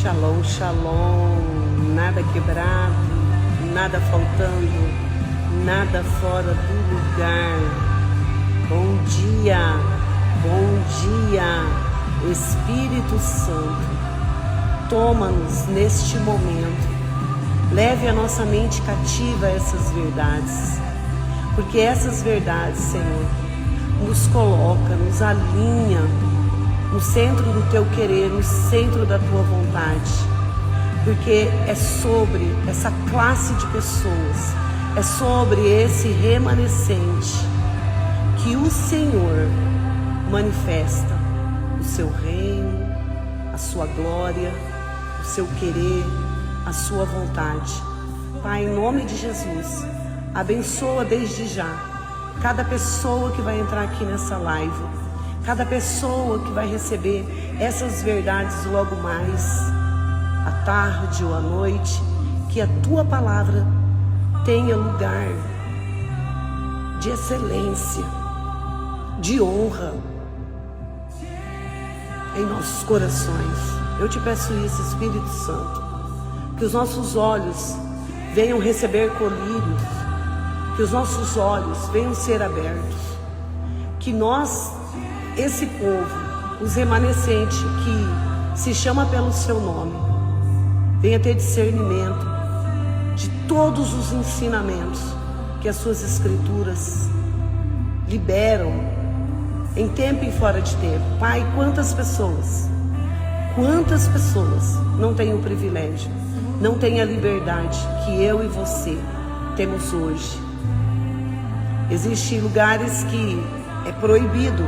Shalom, shalom, nada quebrado, nada faltando, nada fora do lugar. Bom dia, Espírito Santo, toma-nos neste momento, leve a nossa mente cativa a essas verdades, porque essas verdades, Senhor, nos coloca, nos alinha no centro do Teu querer, no centro da Tua vontade, porque é sobre essa classe de pessoas, é sobre esse remanescente que o Senhor manifesta o Seu reino, a Sua glória, o Seu querer, a Sua vontade. Pai, em nome de Jesus, abençoa desde já cada pessoa que vai entrar aqui nessa live, cada pessoa que vai receber essas verdades logo mais, à tarde ou à noite, que a Tua palavra tenha lugar de excelência, de honra em nossos corações. Eu te peço isso, Espírito Santo, que os nossos olhos venham receber colírios, que os nossos olhos venham ser abertos, que nós, esse povo, os remanescentes que se chama pelo Seu nome, venha ter discernimento de todos os ensinamentos que as Suas Escrituras liberam em tempo e fora de tempo. Pai, quantas pessoas não têm o privilégio, não têm a liberdade que eu e você temos hoje. Existem lugares que é proibido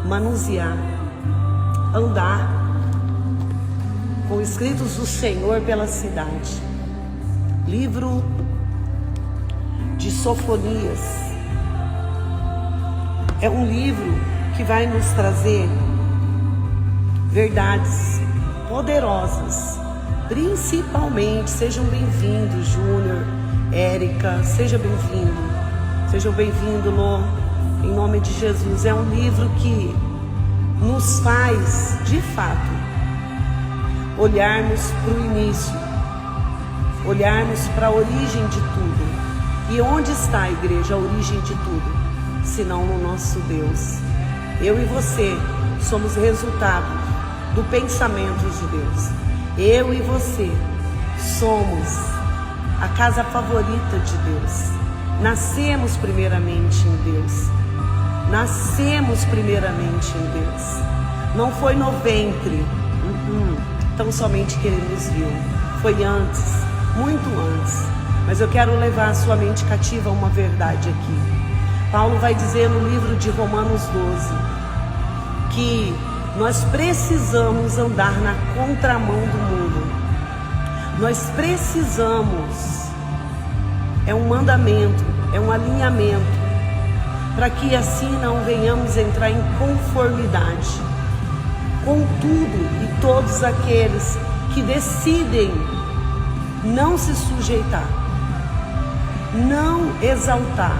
manusear, andar com escritos do Senhor pela cidade. Livro de Sofonias é um livro que vai nos trazer verdades poderosas, principalmente. Sejam bem-vindos, Júnior, Érica, sejam bem-vindos, Lô, em nome de Jesus. É um livro que nos faz, de fato, olharmos para o início, olharmos para a origem de tudo. E onde está, a igreja, a origem de tudo? Senão no nosso Deus. Eu e você somos resultado do pensamento de Deus. Eu e você somos a casa favorita de Deus. Nascemos primeiramente em Deus. Não foi no ventre, tão somente que Ele nos viu. Foi antes, muito antes. Mas eu quero levar a sua mente cativa a uma verdade aqui. Paulo vai dizer no livro de Romanos 12 que nós precisamos andar na contramão do mundo. Nós precisamos, é um mandamento, é um alinhamento, para que assim não venhamos entrar em conformidade com tudo e todos aqueles que decidem não se sujeitar, não exaltar,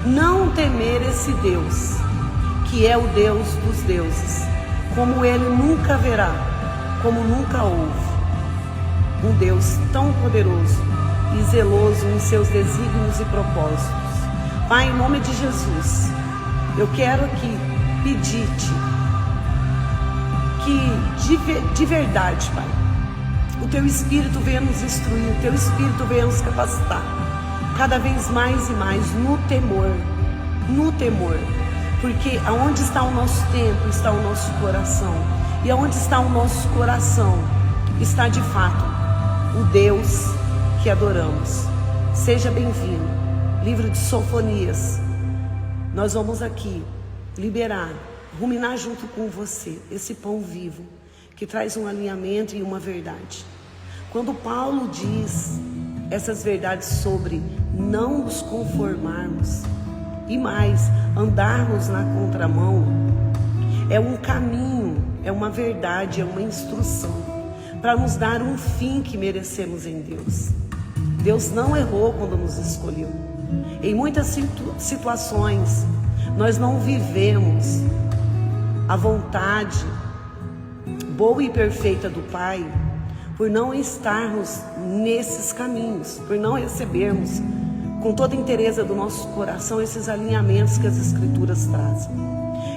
não temer esse Deus, que é o Deus dos deuses, como Ele nunca haverá, como nunca houve. Um Deus tão poderoso e zeloso em seus desígnios e propósitos. Pai, em nome de Jesus, eu quero aqui pedir-te que de verdade, Pai, o Teu Espírito venha nos instruir, o Teu Espírito venha nos capacitar cada vez mais e mais no temor, porque aonde está o nosso tempo está o nosso coração, e aonde está o nosso coração está de fato o Deus que adoramos. Seja bem-vindo. Livro de Sofonias, nós vamos aqui liberar, ruminar junto com você esse pão vivo que traz um alinhamento e uma verdade. Quando Paulo diz essas verdades sobre não nos conformarmos e mais andarmos na contramão, é um caminho, é uma verdade, é uma instrução para nos dar um fim que merecemos em Deus. Deus não errou quando nos escolheu. Em muitas situações nós não vivemos a vontade boa e perfeita do Pai, por não estarmos nesses caminhos, por não recebermos com toda a inteireza do nosso coração esses alinhamentos que as Escrituras trazem.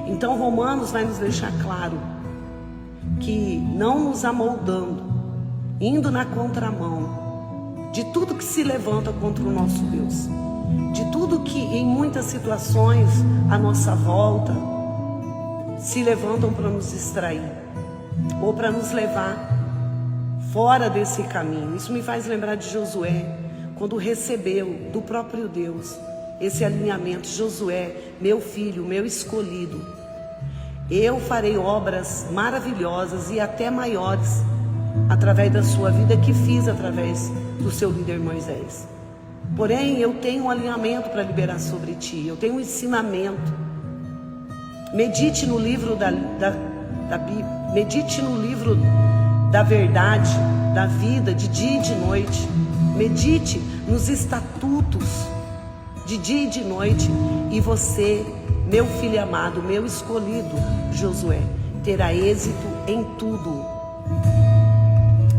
Então Romanos vai nos deixar claro que não nos amoldando, indo na contramão de tudo que se levanta contra o nosso Deus, de tudo que em muitas situações à nossa volta se levantam para nos distrair ou para nos levar fora desse caminho. Isso me faz lembrar de Josué, quando recebeu do próprio Deus esse alinhamento. Josué, meu filho, meu escolhido, eu farei obras maravilhosas e até maiores através da sua vida que fiz através do seu líder Moisés. Porém, eu tenho um alinhamento para liberar sobre ti, eu tenho um ensinamento. Medite no livro da Bíblia, medite no livro da verdade, da vida, de dia e de noite. Medite nos estatutos de dia e de noite, e você, meu filho amado, meu escolhido, Josué, terá êxito em tudo.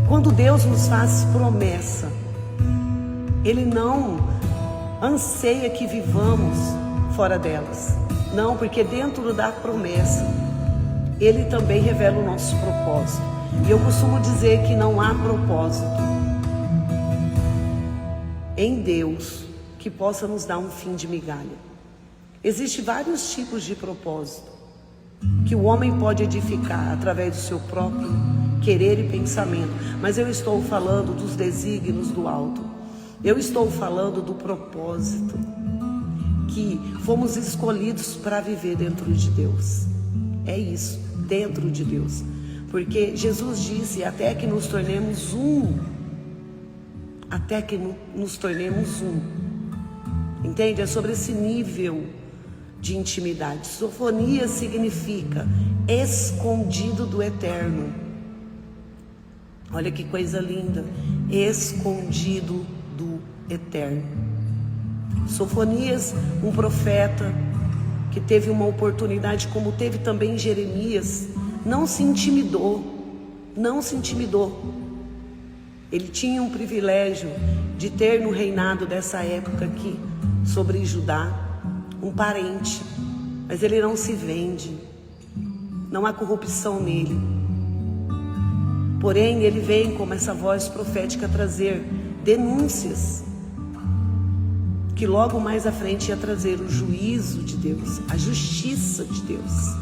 Quando Deus nos faz promessa, Ele não anseia que vivamos fora delas. Não, porque dentro da promessa, Ele também revela o nosso propósito. E eu costumo dizer que não há propósito em Deus que possa nos dar um fim de migalha. Existem vários tipos de propósito que o homem pode edificar através do seu próprio querer e pensamento. Mas eu estou falando dos desígnios do alto. Eu estou falando do propósito que fomos escolhidos para viver dentro de Deus. É isso, dentro de Deus. Porque Jesus disse, até que nos tornemos um. Até que nos tornemos um. Entende? É sobre esse nível de intimidade. Sofonia significa escondido do eterno. Olha que coisa linda. Escondido do eterno. Sofonias, um profeta que teve uma oportunidade, como teve também Jeremias, não se intimidou. Não se intimidou. Ele tinha um privilégio de ter no reinado dessa época aqui, sobre Judá, um parente, mas ele não se vende, não há corrupção nele. Porém, ele vem como essa voz profética trazer denúncias, que logo mais à frente ia trazer o juízo de Deus, a justiça de Deus.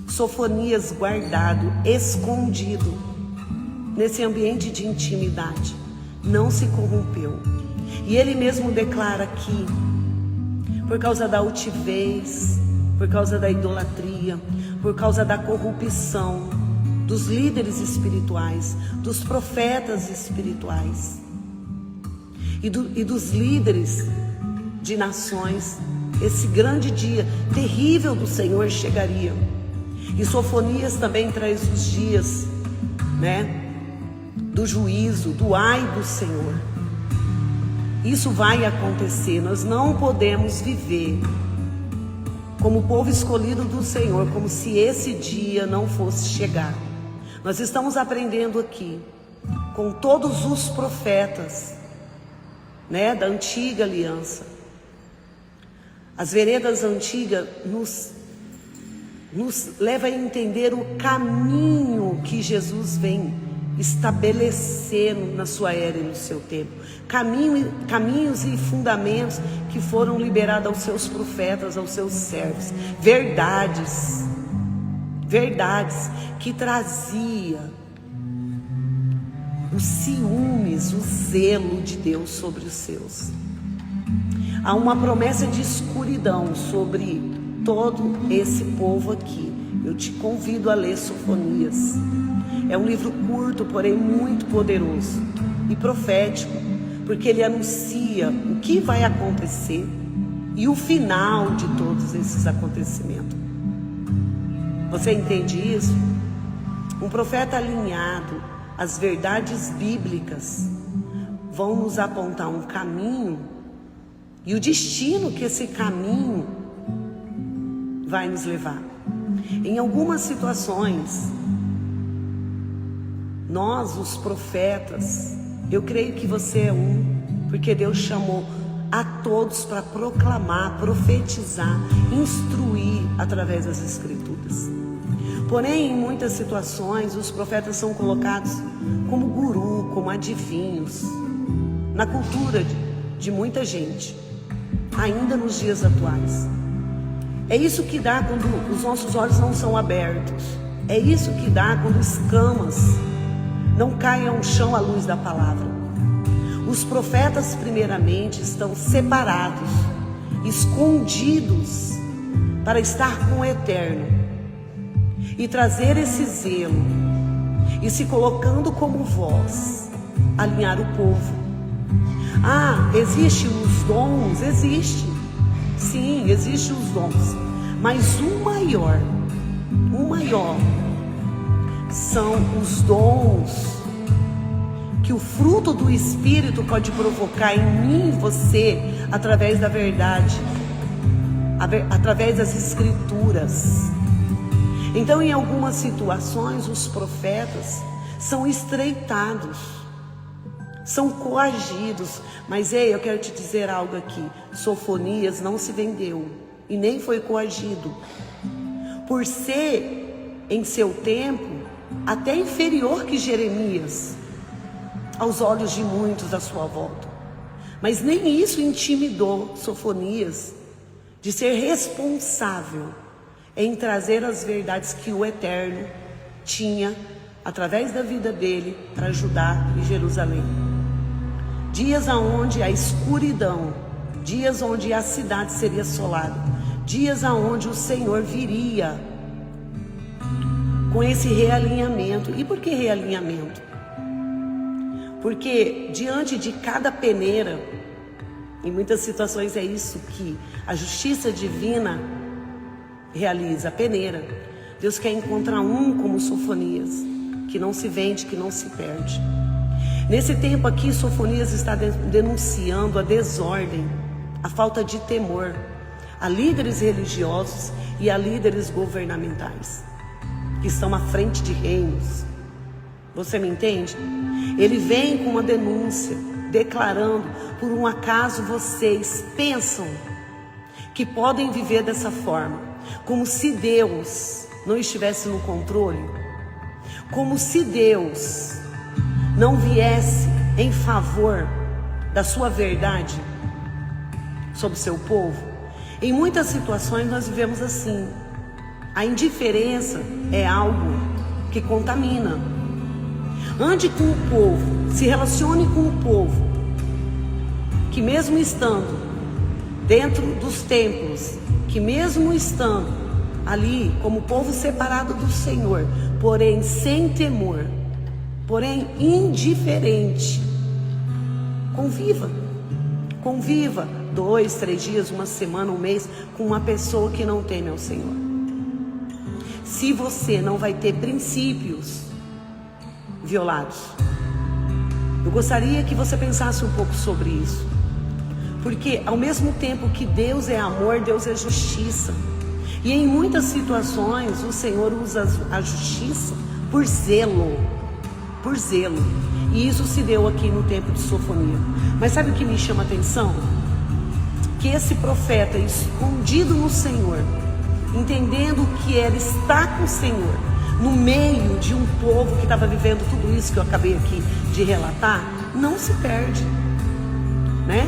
Sofonias guardado, escondido, nesse ambiente de intimidade, não se corrompeu. E ele mesmo declara aqui, por causa da altivez, por causa da idolatria, por causa da corrupção dos líderes espirituais, dos profetas espirituais e dos líderes de nações, esse grande dia terrível do Senhor chegaria. E Sofonias também traz os dias, do juízo, do ai do Senhor. Isso vai acontecer. Nós não podemos viver como povo escolhido do Senhor, como se esse dia não fosse chegar. Nós estamos aprendendo aqui com todos os profetas, da antiga aliança. As veredas antigas nos leva a entender o caminho que Jesus vem estabelecendo na sua era e no seu tempo. Caminhos e fundamentos que foram liberados aos seus profetas, aos seus servos. Verdades que trazia os ciúmes, o zelo de Deus sobre os seus. Há uma promessa de escuridão sobre todo esse povo aqui. Eu te convido a ler Sofonias. É um livro curto, porém muito poderoso e profético, porque ele anuncia o que vai acontecer e o final de todos esses acontecimentos. Você entende isso? Um profeta alinhado às verdades bíblicas vão nos apontar um caminho e o destino que esse caminho vai nos levar. Em algumas situações, Nós, os profetas, eu creio que você é um, porque Deus chamou a todos para proclamar, profetizar, instruir através das Escrituras. Porém, em muitas situações, os profetas são colocados como guru, como adivinhos, na cultura de muita gente, ainda nos dias atuais. É isso que dá quando os nossos olhos não são abertos. É isso que dá quando escamas não caem ao chão à luz da palavra. Os profetas, primeiramente, estão separados, escondidos, para estar com o Eterno e trazer esse zelo, e se colocando como voz, alinhar o povo. Existem os dons? Existe. Sim, existem os dons, mas o maior são os dons que o fruto do Espírito pode provocar em mim e você, através da verdade, através das Escrituras. Então, em algumas situações, os profetas são estreitados, são coagidos. Mas eu quero te dizer algo aqui: Sofonias não se vendeu e nem foi coagido, por ser em seu tempo até inferior que Jeremias aos olhos de muitos à sua volta. Mas nem isso intimidou Sofonias de ser responsável em trazer as verdades que o Eterno tinha através da vida dele para Judá e Jerusalém. Dias aonde a escuridão, dias onde a cidade seria assolada, dias aonde o Senhor viria com esse realinhamento. E por que realinhamento? Porque diante de cada peneira, em muitas situações é isso que a justiça divina realiza, a peneira. Deus quer encontrar um como Sofonias, que não se vende, que não se perde. Nesse tempo aqui, Sofonias está denunciando a desordem, a falta de temor a líderes religiosos e a líderes governamentais que estão à frente de reinos. Você me entende? Ele vem com uma denúncia, declarando: por um acaso vocês pensam que podem viver dessa forma, como se Deus não estivesse no controle, como se Deus não viesse em favor da sua verdade sobre o seu povo? Em muitas situações nós vivemos assim. A indiferença é algo que contamina. Ande com o povo, se relacione com o povo, que mesmo estando dentro dos templos, que mesmo estando ali como povo separado do Senhor, porém sem temor, porém indiferente, conviva 2, 3 dias, uma semana, um mês com uma pessoa que não teme ao Senhor. Se você não vai ter princípios violados, eu gostaria que você pensasse um pouco sobre isso, porque ao mesmo tempo que Deus é amor, Deus é justiça, e em muitas situações o Senhor usa a justiça por zelo, e isso se deu aqui no tempo de Sofonia. Mas sabe o que me chama a atenção? Que esse profeta escondido no Senhor, entendendo que era estar com o Senhor no meio de um povo que estava vivendo tudo isso que eu acabei aqui de relatar, não se perde, né?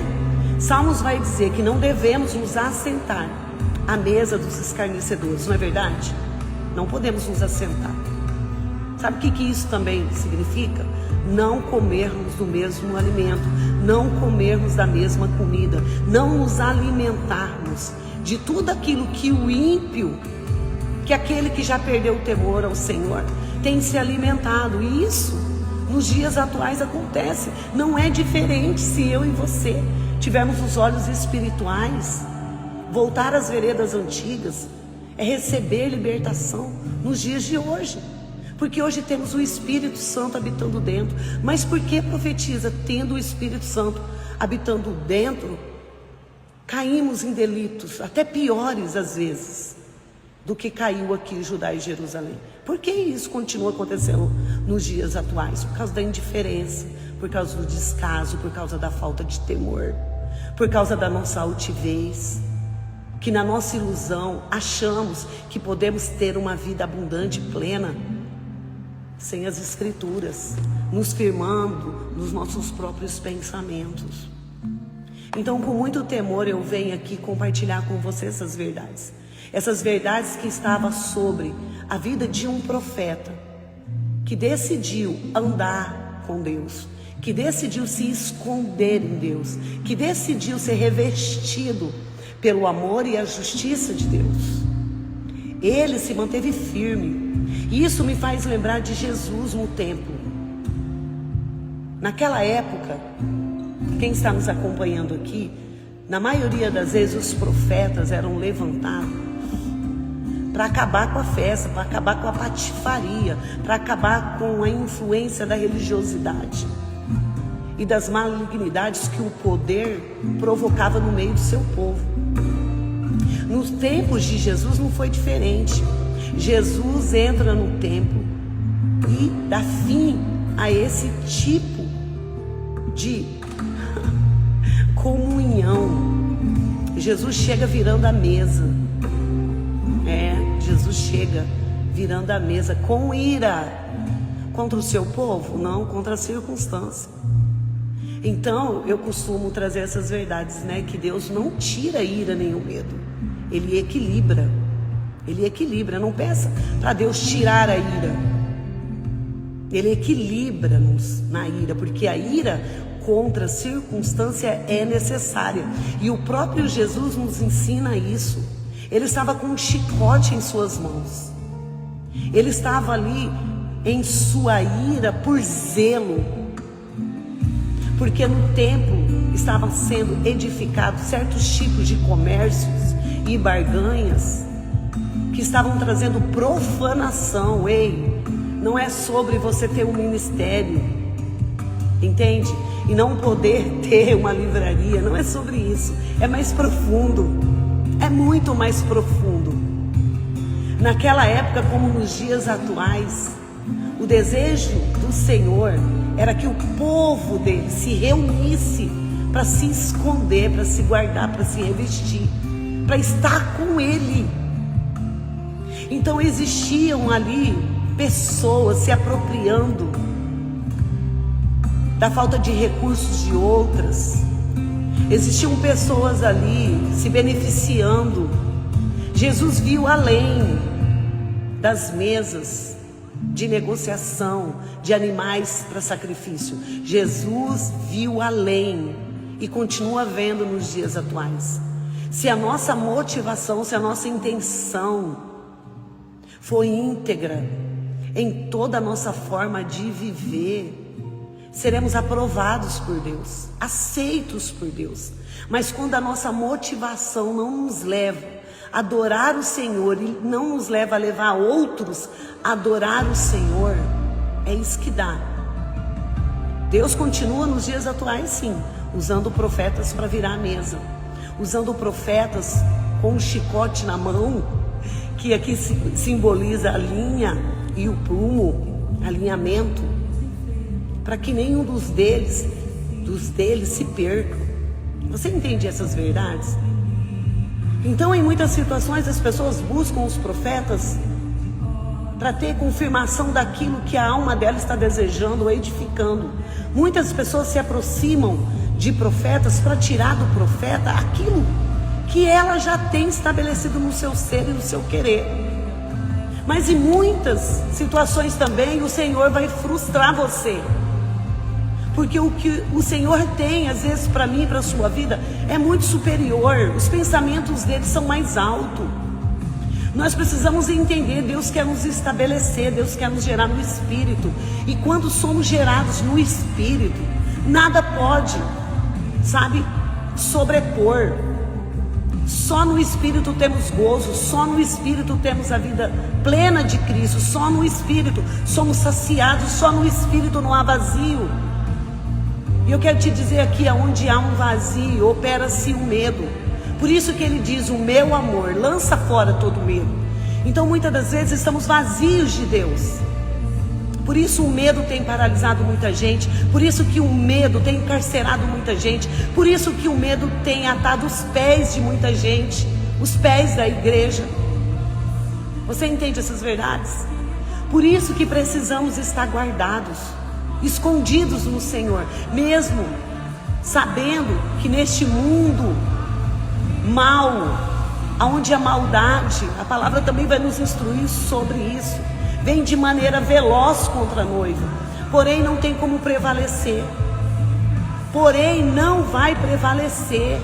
Salmos vai dizer que não devemos nos assentar à mesa dos escarnecedores, não é verdade? Não podemos nos assentar. Sabe o que isso também significa? Não comermos do mesmo alimento, não comermos da mesma comida, não nos alimentarmos de tudo aquilo que o ímpio, que aquele que já perdeu o temor ao Senhor, tem se alimentado. E isso nos dias atuais acontece. Não é diferente se eu e você tivermos os olhos espirituais, voltar às veredas antigas, é receber libertação nos dias de hoje. Porque hoje temos o Espírito Santo habitando dentro. Mas por que profetiza? Tendo o Espírito Santo habitando dentro, caímos em delitos, até piores às vezes. do que caiu aqui em Judá e Jerusalém. Por que isso continua acontecendo nos dias atuais? Por causa da indiferença, por causa do descaso, por causa da falta de temor, por causa da nossa altivez, que na nossa ilusão achamos que podemos ter uma vida abundante e plena sem as Escrituras, nos firmando nos nossos próprios pensamentos. Então, com muito temor, eu venho aqui compartilhar com você essas verdades que estavam sobre a vida de um profeta que decidiu andar com Deus, que decidiu se esconder em Deus, que decidiu ser revestido pelo amor e a justiça de Deus. Ele se manteve firme. E isso me faz lembrar de Jesus no templo. Naquela época, quem está nos acompanhando aqui, na maioria das vezes os profetas eram levantados para acabar com a festa, para acabar com a patifaria, para acabar com a influência da religiosidade e das malignidades que o poder provocava no meio do seu povo. Nos tempos de Jesus não foi diferente. Jesus entra no templo e dá fim a esse tipo de comunhão. Jesus chega virando a mesa. Jesus chega virando a mesa com ira contra o seu povo, não contra a circunstância. Então eu costumo trazer essas verdades, que Deus não tira a ira nem o medo, Ele equilibra. Ele equilibra. Não peça para Deus tirar a ira. Ele equilibra-nos na ira, porque a ira contra a circunstância é necessária. E o próprio Jesus nos ensina isso. Ele estava com um chicote em suas mãos. Ele estava ali em sua ira por zelo, porque no templo estavam sendo edificados certos tipos de comércios e barganhas que estavam trazendo profanação. Ei, não é sobre você ter um ministério, entende? E não poder ter uma livraria, não é sobre isso. É mais profundo, é muito mais profundo. Naquela época, como nos dias atuais, o desejo do Senhor era que o povo dele se reunisse para se esconder, para se guardar, para se revestir, para estar com Ele. Então existiam ali pessoas se apropriando da falta de recursos de outras. Existiam pessoas ali se beneficiando. Jesus viu além das mesas de negociação de animais para sacrifício. Jesus viu além e continua vendo nos dias atuais. Se a nossa motivação, se a nossa intenção for íntegra em toda a nossa forma de viver, seremos aprovados por Deus, aceitos por Deus. Mas quando a nossa motivação não nos leva a adorar o Senhor e não nos leva a levar outros a adorar o Senhor, é isso que dá. Deus continua nos dias atuais, sim, usando profetas para virar a mesa, usando profetas com um chicote na mão, que aqui simboliza a linha e o prumo, alinhamento, para que nenhum dos deles se perca. Você entende essas verdades? Então, em muitas situações, as pessoas buscam os profetas para ter confirmação daquilo que a alma dela está desejando ou edificando. Muitas pessoas se aproximam de profetas para tirar do profeta aquilo que ela já tem estabelecido no seu ser e no seu querer. Mas em muitas situações também o Senhor vai frustrar você, porque o que o Senhor tem às vezes para mim e para a sua vida é muito superior. Os pensamentos dele são mais altos. Nós precisamos entender, Deus quer nos estabelecer, Deus quer nos gerar no Espírito. E quando somos gerados no Espírito, nada pode, sobrepor. Só no Espírito temos gozo, só no Espírito temos a vida plena de Cristo, só no Espírito somos saciados, só no Espírito não há vazio. E eu quero te dizer aqui, onde há um vazio, opera-se o medo. Por isso que ele diz, o meu amor lança fora todo medo. Então muitas das vezes estamos vazios de Deus. Por isso o medo tem paralisado muita gente. Por isso que o medo tem encarcerado muita gente. Por isso que o medo tem atado os pés de muita gente, os pés da igreja. Você entende essas verdades? Por isso que precisamos estar guardados, escondidos no Senhor, mesmo sabendo que neste mundo mal, onde a maldade, a palavra também vai nos instruir sobre isso, vem de maneira veloz contra a noiva, porém não tem como prevalecer, porém não vai prevalecer,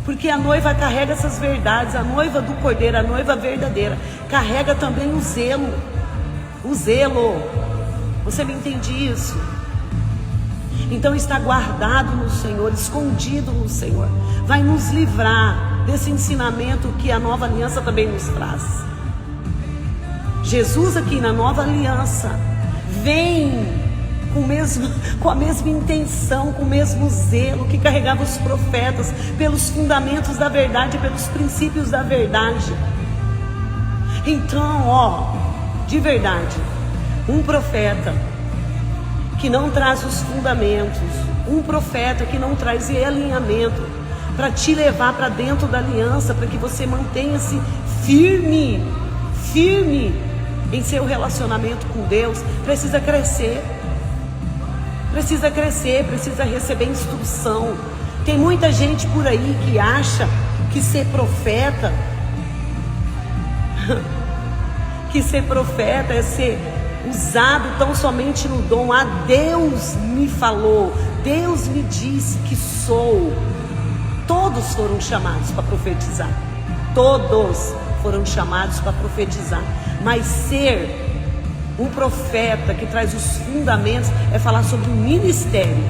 porque a noiva carrega essas verdades, a noiva do Cordeiro, a noiva verdadeira, carrega também o zelo, você me entende isso? Então está guardado no Senhor, escondido no Senhor, vai nos livrar desse ensinamento que a nova aliança também nos traz. Jesus aqui na nova aliança vem com a mesma intenção, com o mesmo zelo que carregava os profetas, pelos fundamentos da verdade, pelos princípios da verdade. Então, de verdade, um profeta que não traz os fundamentos, um profeta que não traz alinhamento para te levar para dentro da aliança, para que você mantenha-se firme em seu relacionamento com Deus, precisa crescer, precisa receber instrução. Tem muita gente por aí que acha que ser profeta é ser usado tão somente no dom. Deus me falou, Deus me disse que sou. Todos foram chamados para profetizar, todos foram chamados para profetizar, mas ser um profeta que traz os fundamentos é falar sobre o ministério,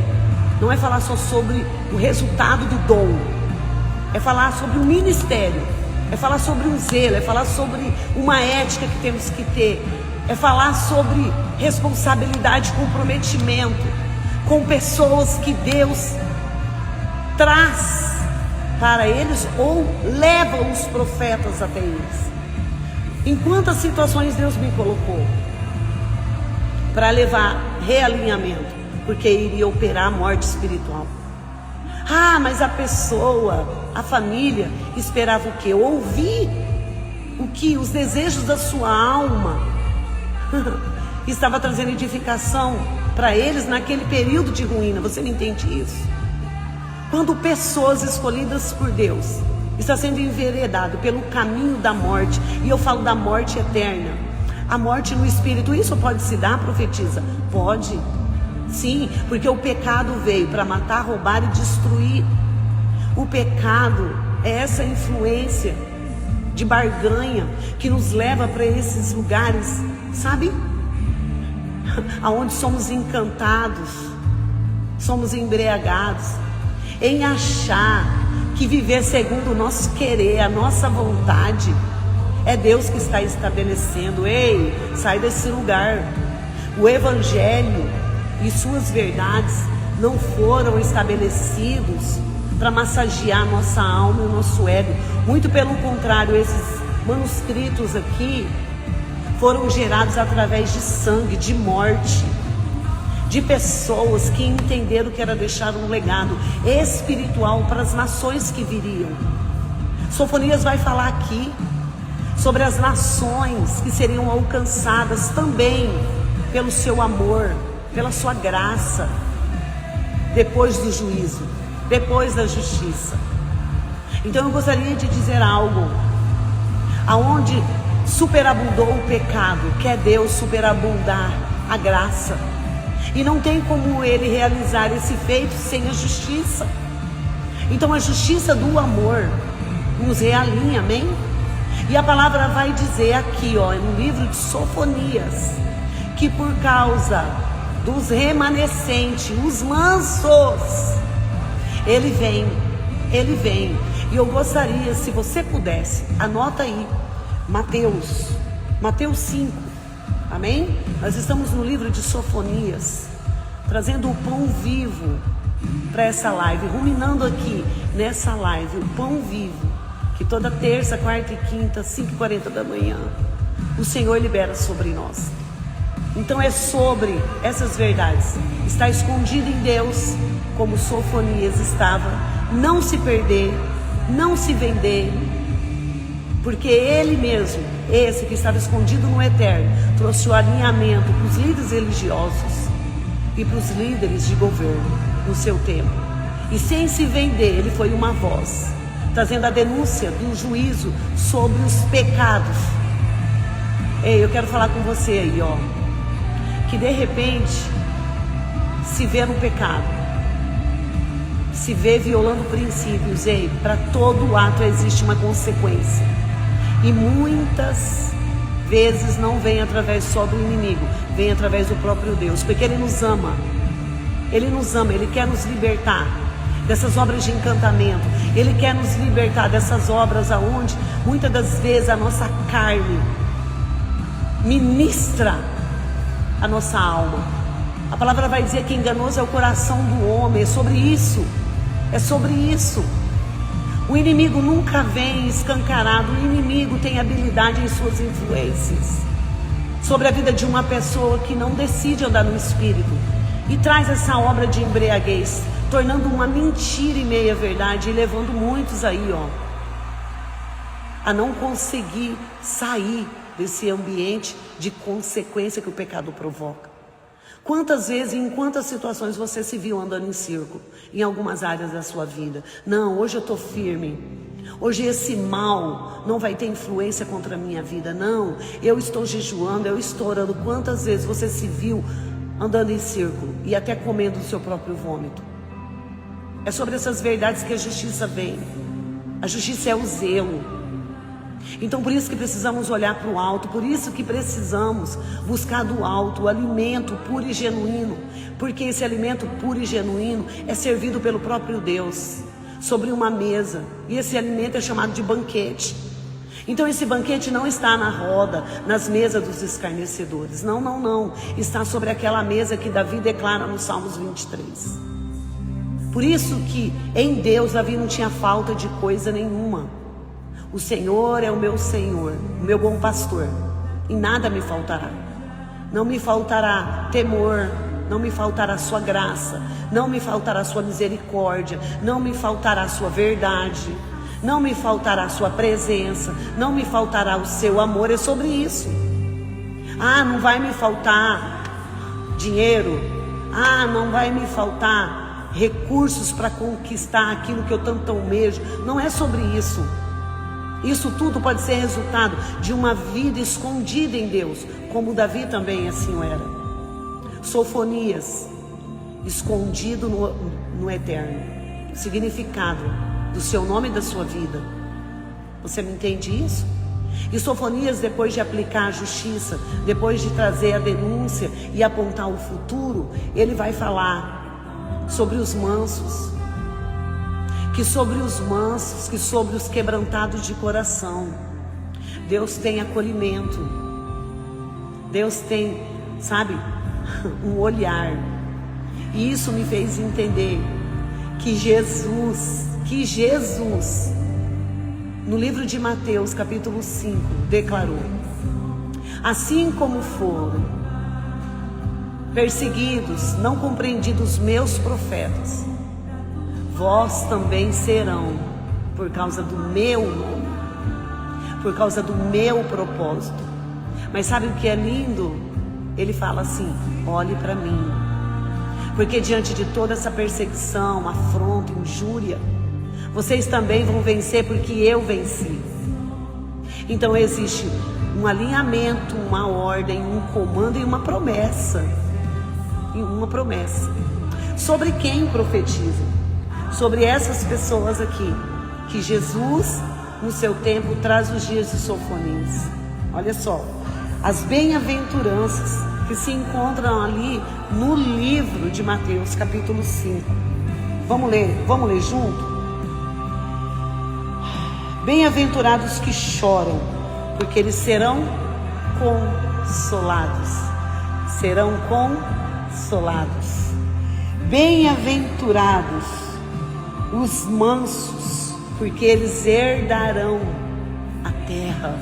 não é falar só sobre o resultado do dom, é falar sobre o ministério, é falar sobre um zelo, é falar sobre uma ética que temos que ter, é falar sobre responsabilidade, comprometimento com pessoas que Deus traz para eles ou leva os profetas até eles. Em quantas situações Deus me colocou para levar realinhamento, porque iria operar a morte espiritual. Mas a pessoa, a família esperava o quê? Ouvir o que? Os desejos da sua alma. Estava trazendo edificação para eles naquele período de ruína. Você não entende isso? Quando pessoas escolhidas por Deus está sendo enveredado pelo caminho da morte, e eu falo da morte eterna, a morte no espírito, isso pode se dar, profetiza? Pode, sim, porque o pecado veio para matar, roubar e destruir. O pecado é essa influência de barganha que nos leva para esses lugares, sabe? Aonde somos encantados, somos embriagados em achar que viver segundo o nosso querer, a nossa vontade, é Deus que está estabelecendo. Ei, sai desse lugar. O Evangelho e suas verdades não foram estabelecidos para massagear nossa alma e o nosso ego. Muito pelo contrário, esses manuscritos aqui foram gerados através de sangue, de morte, de pessoas que entenderam que era deixar um legado espiritual para as nações que viriam. Sofonias vai falar aqui sobre as nações que seriam alcançadas também pelo seu amor, pela sua graça, depois do juízo, depois da justiça. Então eu gostaria de dizer algo, aonde superabundou o pecado, quer Deus superabundar a graça, e não tem como Ele realizar esse feito sem a justiça. Então a justiça do amor nos realinha, amém? E a palavra vai dizer aqui, no livro de Sofonias, que por causa dos remanescentes, os mansos, Ele vem. E eu gostaria, se você pudesse, anota aí, Mateus 5, amém? Nós estamos no livro de Sofonias, trazendo o pão vivo para essa live, ruminando aqui nessa live, o pão vivo que toda terça, quarta e quinta, 5h40 da manhã, o Senhor libera sobre nós. Então é sobre essas verdades. Está escondido em Deus, como Sofonias estava. Não se perder, não se vender, porque Ele mesmo, esse que estava escondido no eterno, trouxe o alinhamento para os líderes religiosos e para os líderes de governo no seu tempo. E sem se vender, Ele foi uma voz, trazendo a denúncia do juízo sobre os pecados. Ei, eu quero falar com você aí, ó, que de repente se vê no pecado, se vê violando princípios. Ei, para todo ato existe uma consequência, e muitas vezes não vem através só do inimigo, vem através do próprio Deus, porque Ele nos ama, Ele quer nos libertar dessas obras de encantamento, Ele quer nos libertar dessas obras aonde muitas das vezes a nossa carne ministra a nossa alma. A palavra vai dizer que enganoso é o coração do homem. É sobre isso, é sobre isso. O inimigo nunca vem escancarado. O inimigo tem habilidade em suas influências sobre a vida de uma pessoa que não decide andar no Espírito, e traz essa obra de embriaguez, tornando uma mentira e meia verdade, e levando muitos aí, ó, a não conseguir sair desse ambiente de consequência que o pecado provoca. Quantas vezes, em quantas situações você se viu andando em círculo, em algumas áreas da sua vida? Não, hoje eu estou firme, hoje esse mal não vai ter influência contra a minha vida. Não, eu estou jejuando, eu estou orando. Quantas vezes você se viu andando em círculo e até comendo o seu próprio vômito? É sobre essas verdades que a justiça vem. A justiça é o zelo. Então por isso que precisamos olhar para o alto, por isso que precisamos buscar do alto o alimento puro e genuíno, porque esse alimento puro e genuíno é servido pelo próprio Deus sobre uma mesa, e esse alimento é chamado de banquete. Então esse banquete não está na roda, nas mesas dos escarnecedores, não, está sobre aquela mesa que Davi declara no Salmos 23. Por isso que em Deus Davi não tinha falta de coisa nenhuma. O Senhor é o meu Senhor, o meu bom pastor, e nada me faltará. Não me faltará temor, não me faltará sua graça, não me faltará sua misericórdia, não me faltará sua verdade, não me faltará sua presença, não me faltará o seu amor. É sobre isso. Ah, não vai me faltar dinheiro. Ah, não vai me faltar recursos para conquistar aquilo que eu tanto almejo. Não é sobre isso. Isso tudo pode ser resultado de uma vida escondida em Deus, como Davi também assim era. Sofonias, escondido no eterno. Significado do seu nome e da sua vida. Você me entende isso? E Sofonias, depois de aplicar a justiça, depois de trazer a denúncia e apontar o futuro, ele vai falar sobre os mansos, que sobre os mansos, que sobre os quebrantados de coração, Deus tem acolhimento. Deus tem, sabe, um olhar. E isso me fez entender que Jesus, no livro de Mateus, capítulo 5, declarou: assim como foram perseguidos, não compreendidos meus profetas, vós também serão, por causa do meu nome, por causa do meu propósito. Mas sabe o que é lindo? Ele fala assim: olhe para mim, porque diante de toda essa perseguição, afronta, injúria, vocês também vão vencer, porque eu venci. Então existe um alinhamento, uma ordem, um comando e uma promessa. Sobre quem profetiza? Sobre essas pessoas aqui, que Jesus no seu tempo traz os dias de Sofonias. Olha só, as bem-aventuranças que se encontram ali no livro de Mateus, capítulo 5. Vamos ler junto? Bem-aventurados que choram, porque eles serão consolados. Serão consolados. Bem-aventurados os mansos, porque eles herdarão a terra.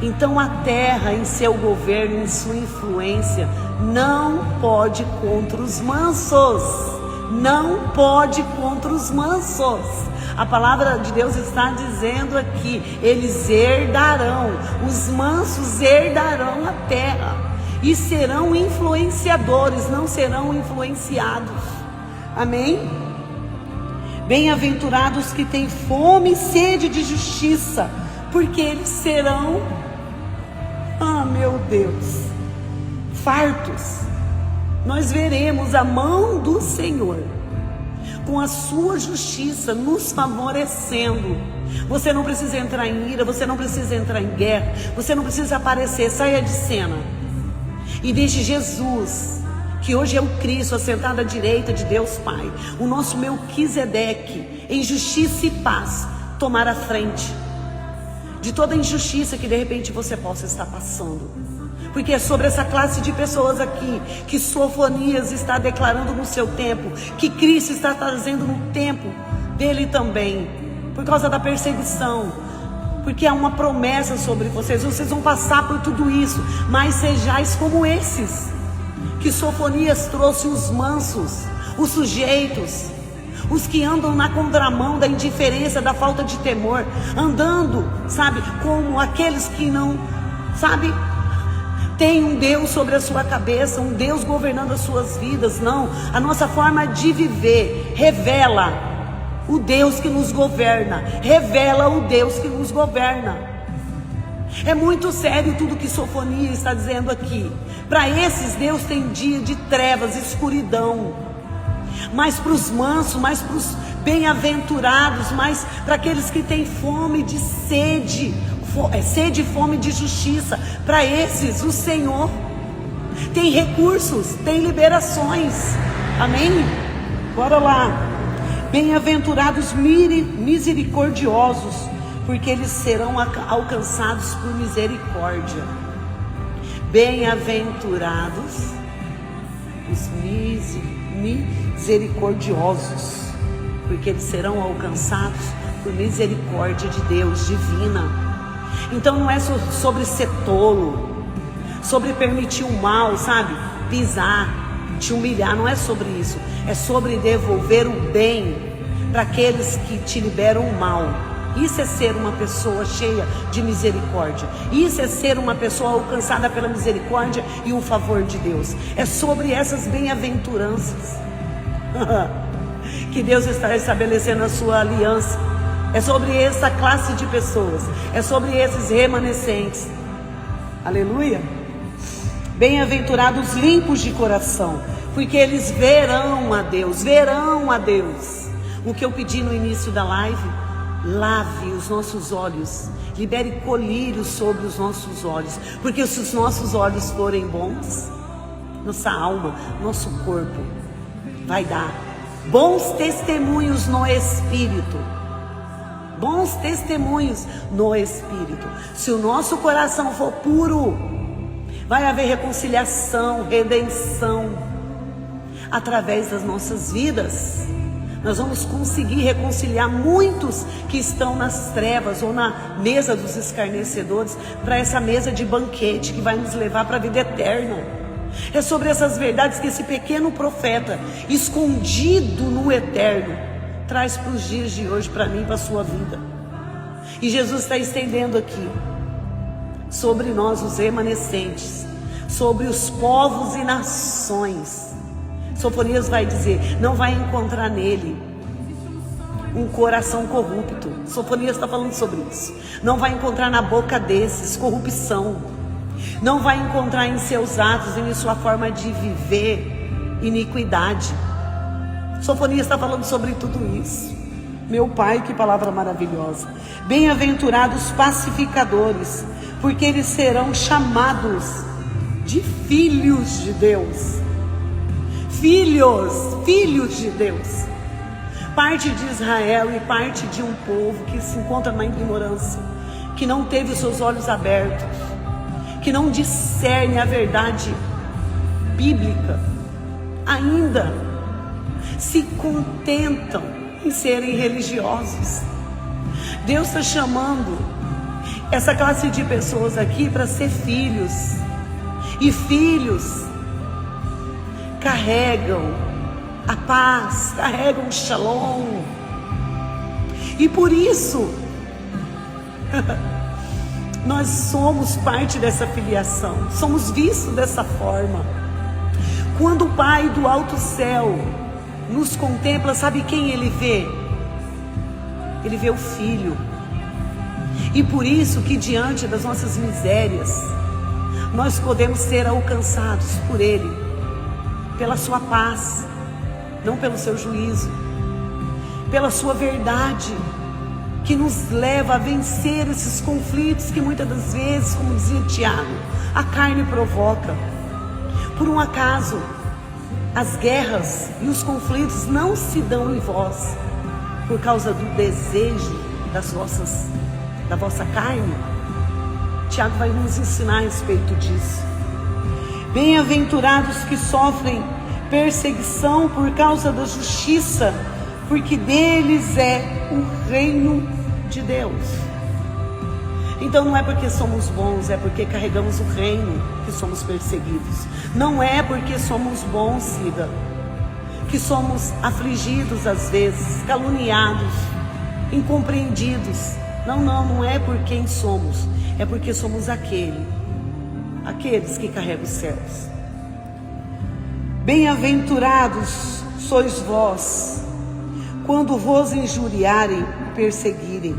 Então a terra, em seu governo, em sua influência, não pode contra os mansos. Não pode contra os mansos. A palavra de Deus está dizendo aqui: eles herdarão, os mansos herdarão a terra e serão influenciadores, não serão influenciados. Amém? Bem-aventurados que têm fome e sede de justiça, porque eles serão, meu Deus, fartos. Nós veremos a mão do Senhor com a sua justiça nos favorecendo. Você não precisa entrar em ira, você não precisa entrar em guerra, você não precisa aparecer, saia de cena e deixe Jesus, que hoje é o Cristo, assentado à direita de Deus Pai, o nosso Melquisedeque, em justiça e paz, tomar a frente de toda injustiça que de repente você possa estar passando. Porque é sobre essa classe de pessoas aqui que Sofonias está declarando no seu tempo, que Cristo está trazendo no tempo dele também, por causa da perseguição, porque há uma promessa sobre vocês. Vocês vão passar por tudo isso, mas sejais como esses que Sofonias trouxe: os mansos, os sujeitos, os que andam na contramão da indiferença, da falta de temor, andando, sabe, como aqueles que não, sabe, tem um Deus sobre a sua cabeça, um Deus governando as suas vidas. Não, a nossa forma de viver revela o Deus que nos governa, revela o Deus que nos governa. É muito sério tudo que Sofonias está dizendo aqui. Para esses, Deus tem dia de trevas, escuridão. Mas para os mansos, mais para os bem-aventurados, mais para aqueles que têm fome de sede e fome de justiça, para esses o Senhor tem recursos, tem liberações. Amém? Bora lá. Bem-aventurados misericordiosos, porque eles serão alcançados por misericórdia. Bem-aventurados os misericordiosos, porque eles serão alcançados por misericórdia de Deus divina. Então não é sobre ser tolo, sobre permitir o mal, sabe? Pisar, te humilhar, não é sobre isso. É sobre devolver o bem para aqueles que te liberam o mal. Isso é ser uma pessoa cheia de misericórdia. Isso é ser uma pessoa alcançada pela misericórdia e o favor de Deus. É sobre essas bem-aventuranças que Deus está estabelecendo a sua aliança. É sobre essa classe de pessoas, é sobre esses remanescentes. Aleluia. Bem-aventurados limpos de coração, porque eles verão a Deus, verão a Deus. O que eu pedi no início da live: lave os nossos olhos, libere colírios sobre os nossos olhos, porque se os nossos olhos forem bons, nossa alma, nosso corpo vai dar bons testemunhos no Espírito. Bons testemunhos no Espírito. Se o nosso coração for puro, vai haver reconciliação, redenção através das nossas vidas. Nós vamos conseguir reconciliar muitos que estão nas trevas ou na mesa dos escarnecedores para essa mesa de banquete que vai nos levar para a vida eterna. É sobre essas verdades que esse pequeno profeta, escondido no eterno, traz para os dias de hoje, para mim e para a sua vida. E Jesus está estendendo aqui sobre nós, os remanescentes, sobre os povos e nações. Sofonias vai dizer: não vai encontrar nele um coração corrupto. Sofonias está falando sobre isso. Não vai encontrar na boca desses corrupção. Não vai encontrar em seus atos e em sua forma de viver iniquidade. Sofonias está falando sobre tudo isso. Meu Pai, que palavra maravilhosa. Bem-aventurados pacificadores, porque eles serão chamados de filhos de Deus. Filhos de Deus. Parte de Israel e parte de um povo que se encontra na ignorância, que não teve os seus olhos abertos, que não discerne a verdade bíblica, ainda se contentam em serem religiosos. Deus está chamando essa classe de pessoas aqui para ser filhos. E filhos carregam a paz, carregam o shalom. E por isso nós somos parte dessa filiação, somos vistos dessa forma. Quando o Pai do alto céu nos contempla, sabe quem Ele vê? Ele vê o Filho. E por isso que diante das nossas misérias, nós podemos ser alcançados por Ele, pela sua paz, não pelo seu juízo, pela sua verdade, que nos leva a vencer esses conflitos que muitas das vezes, como dizia Tiago, a carne provoca. Por um acaso, as guerras e os conflitos não se dão em vós por causa do desejo da vossa carne? Tiago vai nos ensinar a respeito disso. Bem-aventurados que sofrem perseguição por causa da justiça, porque deles é o reino de Deus. Então não é porque somos bons, é porque carregamos o reino que somos perseguidos. Não é porque somos bons, Cida, que somos afligidos às vezes, caluniados, incompreendidos. Não é por quem somos, é porque somos aqueles que carregam os céus. Bem-aventurados sois vós, quando vos injuriarem e perseguirem.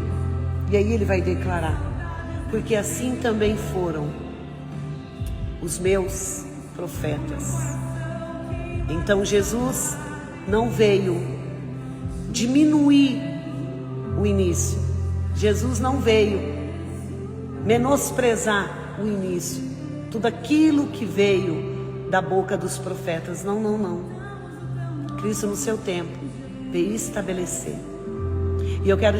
E aí ele vai declarar: porque assim também foram os meus profetas. Então Jesus não veio diminuir o início. Jesus não veio menosprezar o início. Tudo aquilo que veio da boca dos profetas. Não. Cristo no seu tempo veio estabelecer. E eu quero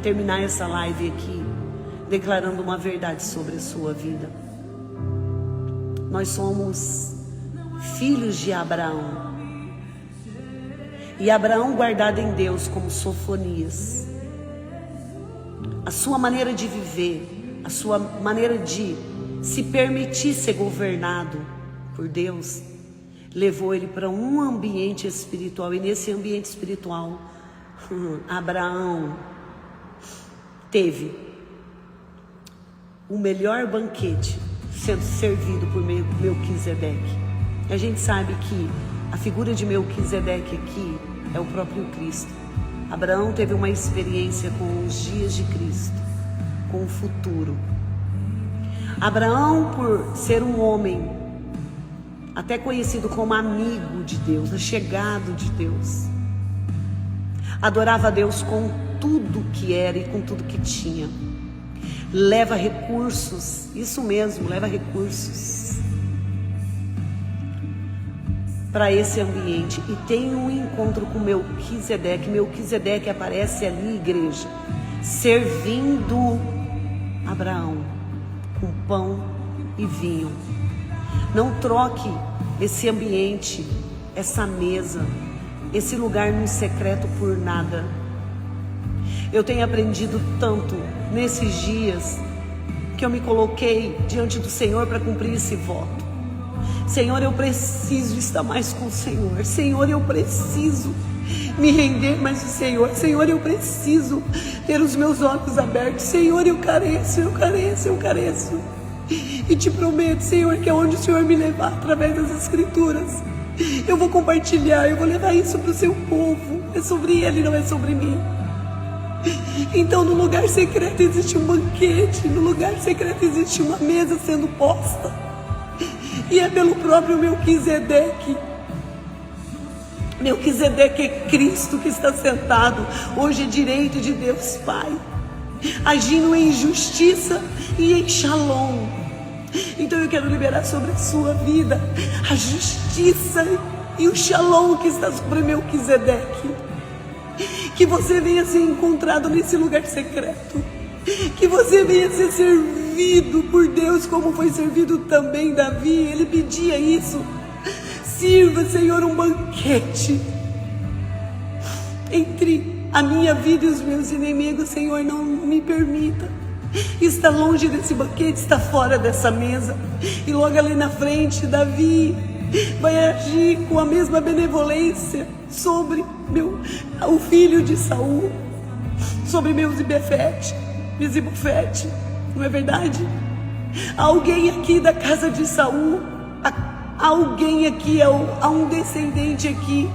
terminar essa live aqui declarando uma verdade sobre a sua vida. Nós somos filhos de Abraão. E Abraão guardado em Deus como Sofonias. A sua maneira de viver, a sua maneira de se permitir ser governado por Deus, levou ele para um ambiente espiritual. E nesse ambiente espiritual, Abraão teve o melhor banquete sendo servido por Melquisedeque. A gente sabe que a figura de Melquisedeque aqui é o próprio Cristo. Abraão teve uma experiência com os dias de Cristo, com o futuro. Abraão, por ser um homem até conhecido como amigo de Deus, achegado de Deus, adorava a Deus com tudo que era e com tudo que tinha. Leva recursos, isso mesmo, leva recursos para esse ambiente e tem um encontro com Melquisedeque. Melquisedeque aparece ali, igreja, servindo Abraão com pão e vinho. Não troque esse ambiente, essa mesa, esse lugar no secreto por nada. Eu tenho aprendido tanto nesses dias que eu me coloquei diante do Senhor para cumprir esse voto. Senhor, eu preciso estar mais com o Senhor. Senhor, eu preciso me render mais ao Senhor. Senhor, eu preciso ter os meus olhos abertos. Senhor, eu careço. E te prometo, Senhor, que aonde o Senhor me levar através das Escrituras, eu vou compartilhar, eu vou levar isso para o seu povo. É sobre ele, não é sobre mim. Então no lugar secreto existe um banquete, no lugar secreto existe uma mesa sendo posta. E é pelo próprio Melquisedeque. Melquisedeque é Cristo que está sentado hoje à direita de Deus Pai, agindo em justiça e em shalom. Então eu quero liberar sobre a sua vida a justiça e o shalom que está sobre Melquisedeque. Que você venha ser encontrado nesse lugar secreto. Que você venha ser servido por Deus como foi servido também Davi. Ele pedia isso. Sirva, Senhor, um banquete entre a minha vida e os meus inimigos, Senhor, não me permita. Está longe desse banquete, está fora dessa mesa. E logo ali na frente, Davi vai agir com a mesma benevolência sobre o filho de Saul, sobre Mesibofete, não é verdade? Alguém aqui da casa de Saul, alguém aqui, há um descendente aqui,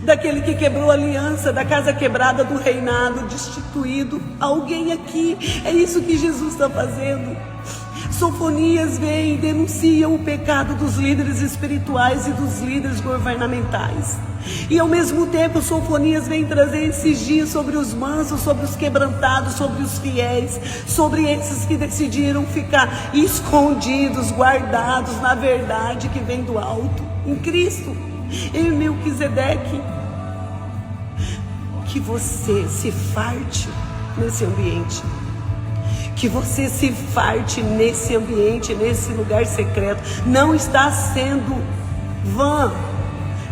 daquele que quebrou a aliança, da casa quebrada, do reinado destituído. Alguém aqui, é isso que Jesus está fazendo. Sofonias vem e denuncia o pecado dos líderes espirituais e dos líderes governamentais. E ao mesmo tempo Sofonias vem trazer esses dias sobre os mansos, sobre os quebrantados, sobre os fiéis, sobre esses que decidiram ficar escondidos, guardados na verdade que vem do alto, em Cristo, em Melquisedeque. Que você se farte nesse ambiente. Que você se farte nesse ambiente, nesse lugar secreto. Não está sendo vã.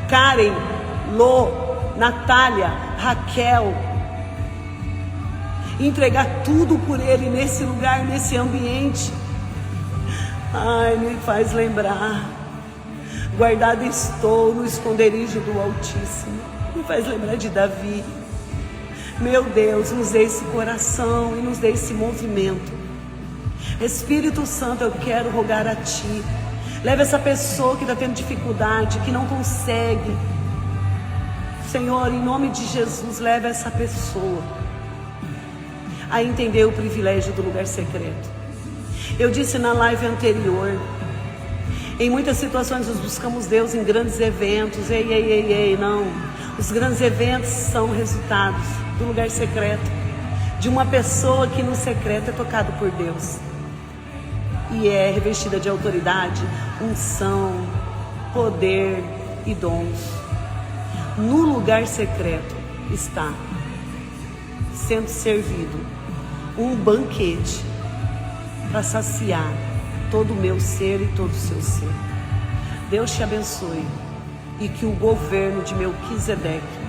Karen, Lô, Natália, Raquel, entregar tudo por Ele nesse lugar, nesse ambiente. Ai, me faz lembrar. Guardado estou no esconderijo do Altíssimo. Me faz lembrar de Davi. Meu Deus, nos dê esse coração e nos dê esse movimento. Espírito Santo, eu quero rogar a Ti. Leva essa pessoa que está tendo dificuldade, que não consegue. Senhor, em nome de Jesus, leva essa pessoa a entender o privilégio do lugar secreto. Eu disse na live anterior, em muitas situações nós buscamos Deus em grandes eventos. Ei, não. Os grandes eventos são resultados do lugar secreto, de uma pessoa que no secreto é tocado por Deus e é revestida de autoridade, unção, poder e dons. No lugar secreto está sendo servido um banquete para saciar todo o meu ser e todo o seu ser. Deus te abençoe e que o governo de Melquisedeque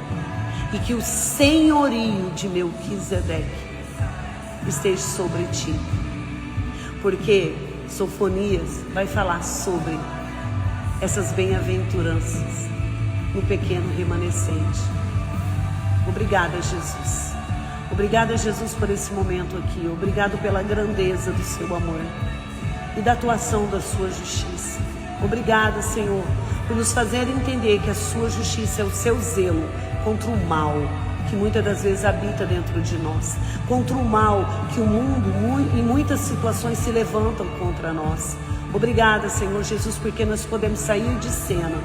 e que o senhorio de Melquisedeque esteja sobre ti. Porque Sofonias vai falar sobre essas bem-aventuranças no pequeno remanescente. Obrigada, Jesus. Obrigada, Jesus, por esse momento aqui. Obrigado pela grandeza do seu amor e da atuação da sua justiça. Obrigada, Senhor, por nos fazer entender que a sua justiça é o seu zelo contra o mal que muitas das vezes habita dentro de nós, contra o mal que o mundo, em muitas situações, se levantam contra nós. Obrigada, Senhor Jesus, porque nós podemos sair de cena,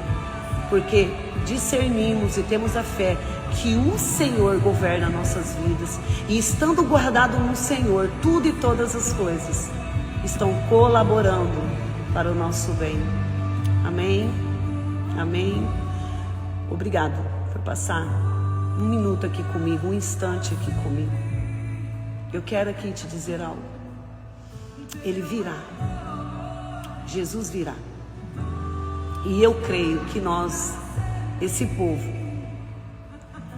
porque discernimos e temos a fé que o Senhor governa nossas vidas, e estando guardado no Senhor, tudo e todas as coisas estão colaborando para o nosso bem. Amém? Amém? Obrigado por passar um minuto aqui comigo, um instante aqui comigo. Eu quero aqui te dizer algo. Ele virá. Jesus virá. E eu creio que nós, esse povo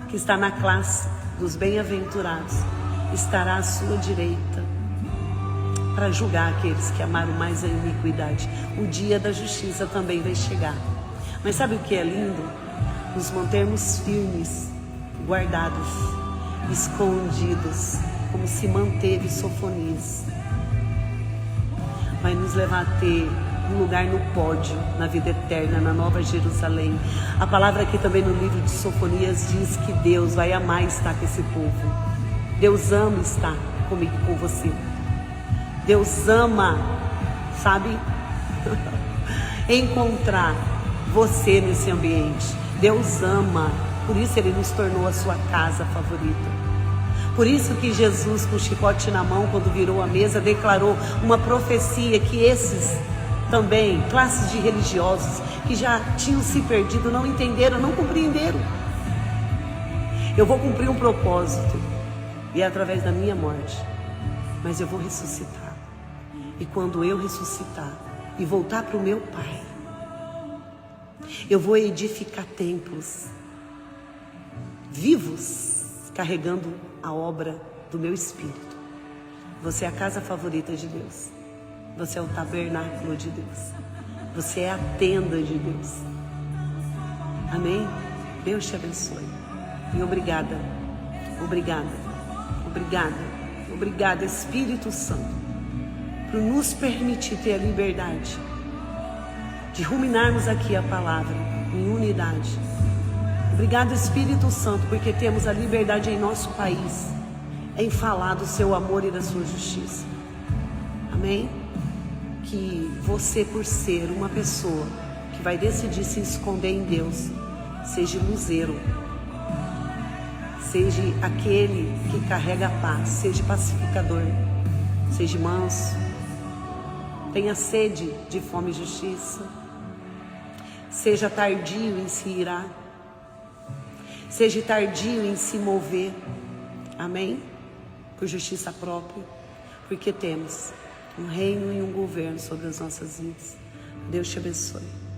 que está na classe dos bem-aventurados, estará à sua direita para julgar aqueles que amaram mais a iniquidade. O dia da justiça também vai chegar. Mas sabe o que é lindo? Nos mantermos firmes, guardados, escondidos, como se manteve Sofonias. Vai nos levar a ter um lugar no pódio, na vida eterna, na Nova Jerusalém. A palavra aqui também no livro de Sofonias diz que Deus vai amar estar com esse povo. Deus ama estar comigo, com você. Deus ama, sabe, encontrar você nesse ambiente. Deus ama, por isso Ele nos tornou a sua casa favorita. Por isso que Jesus, com o chicote na mão, quando virou a mesa, declarou uma profecia que esses também, classes de religiosos, que já tinham se perdido, não entenderam, não compreenderam. Eu vou cumprir um propósito, e é através da minha morte, mas eu vou ressuscitar. E quando eu ressuscitar e voltar para o meu Pai, eu vou edificar templos. vivos, carregando a obra do meu Espírito. Você é a casa favorita de Deus. Você é o tabernáculo de Deus. Você é a tenda de Deus. Amém? Deus te abençoe. E obrigada, obrigada, obrigada, obrigada, Espírito Santo, por nos permitir ter a liberdade de ruminarmos aqui a palavra em unidade. Obrigado, Espírito Santo, porque temos a liberdade em nosso país em falar do seu amor e da sua justiça. Amém? Que você, por ser uma pessoa que vai decidir se esconder em Deus, seja luzeiro, seja aquele que carrega a paz, seja pacificador, seja manso, tenha sede de fome e justiça, seja tardio em se irar, seja tardio em se mover, amém? Por justiça própria, porque temos um reino e um governo sobre as nossas vidas. Deus te abençoe.